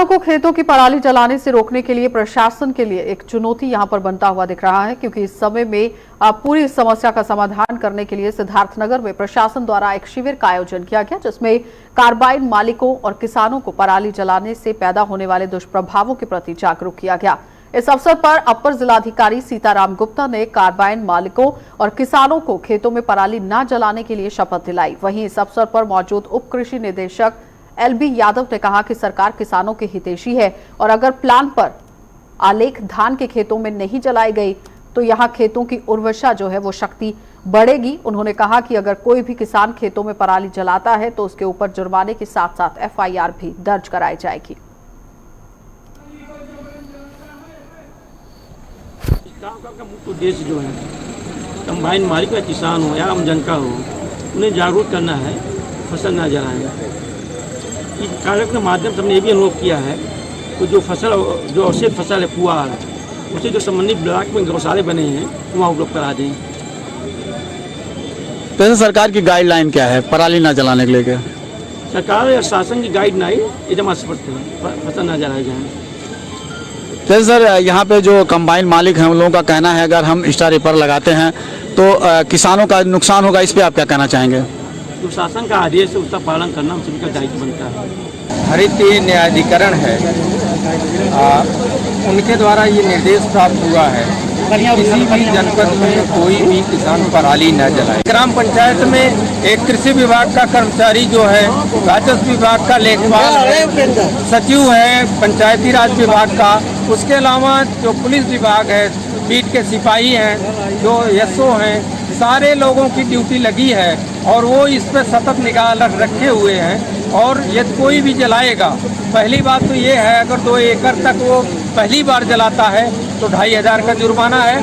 किसानों को खेतों की पराली जलाने से रोकने के लिए प्रशासन के लिए एक चुनौती यहां पर बनता हुआ दिख रहा है, क्योंकि इस समय में पूरी समस्या का समाधान करने के लिए सिद्धार्थनगर में प्रशासन द्वारा एक शिविर का आयोजन किया गया, जिसमें कार्बाइन मालिकों और किसानों को पराली जलाने से पैदा होने वाले दुष्प्रभावों के प्रति जागरूक किया गया। इस अवसर पर अपर जिलाधिकारी सीताराम गुप्ता ने कार्बाइन मालिकों और किसानों को खेतों में पराली न जलाने के लिए शपथ दिलाई। वहीं इस अवसर पर मौजूद उप कृषि निदेशक LB यादव ने कहा कि सरकार किसानों के हितैषी है और अगर प्लान पर आलेख धान के खेतों में नहीं जलाई गई तो यहां खेतों की उर्वरता जो है वो शक्ति बढ़ेगी। उन्होंने कहा कि अगर कोई भी किसान खेतों में पराली जलाता है तो उसके ऊपर जुर्माने के साथ साथ FIR भी दर्ज कराई जाएगी। का मुख्य उद्देश्य जो है कंबाइन मालिक या किसान हो या आम जनता हो, उन्हें जागरूक करना है, फसल ना जलाएं। इस कार्यक्रम के माध्यम से हमने ये भी अनुभव किया है कि जो अवशेष फसल है पुआल, उसे जो संबंधित ब्लॉक में गौशाले बने हैं वहाँ उपलब्ध करा दें। तो सरकार की गाइडलाइन क्या है पराली ना जलाने के लिए? सरकार या शासन की गाइडलाइन एकदम स्पष्ट है, फसल ना जलाए जाए। जैसे सर यहाँ पे जो कंबाइन मालिक हैं उन लोगों का कहना है अगर हम स्टार रिपर लगाते हैं तो किसानों का नुकसान होगा, इस पे आप क्या कहना चाहेंगे? जो शासन का आदेश है उसका पालन करना हम सभी का दायित्व बनता है। हरित न्यायाधिकरण है, उनके द्वारा ये निर्देश प्राप्त हुआ है किसी भी जनपद में कोई भी किसान पराली न जलाए। ग्राम पंचायत में एक कृषि विभाग का कर्मचारी जो है, राजस्व विभाग का लेखपाल है, सचिव है पंचायती राज विभाग का, उसके अलावा जो पुलिस विभाग है, बीट के सिपाही हैं, जो SO हैं, सारे लोगों की ड्यूटी लगी है और वो इस पर सतत निगाह रखे हुए हैं। और यदि कोई भी जलाएगा, पहली बात तो ये है अगर 2 एकड़ तक वो पहली बार जलाता है तो 2500 का जुर्माना है,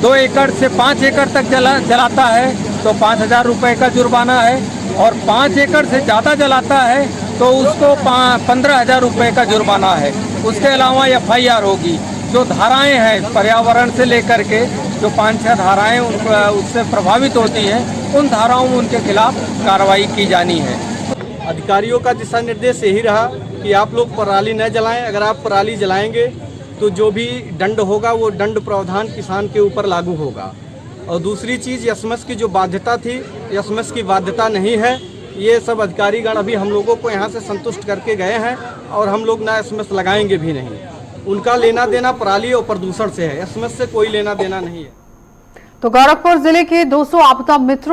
2 एकड़ से 5 एकड़ तक जलाता है तो 5000 रुपये का जुर्माना है, और 5 एकड़ से ज़्यादा जलाता है तो उसको 15,000 रुपये का जुर्माना है। उसके अलावा FIR होगी। जो धाराएं हैं पर्यावरण से लेकर के जो 5-6 धाराएं उससे प्रभावित होती हैं, उन धाराओं में उनके खिलाफ कार्रवाई की जानी है। अधिकारियों का दिशा निर्देश यही रहा कि आप लोग पराली न जलाएं। अगर आप पराली जलाएंगे तो जो भी दंड होगा वो दंड प्रावधान किसान के ऊपर लागू होगा। और दूसरी चीज़ SMS की जो बाध्यता थी, SMS की बाध्यता नहीं है। ये सब अधिकारीगण अभी हम लोगों को यहाँ से संतुष्ट करके गए हैं और हम लोग ना SMS लगाएंगे भी नहीं। उनका लेना देना पराली और प्रदूषण से है, SMS से कोई लेना देना नहीं है। तो गोरखपुर जिले के 200 आपदा मित्रों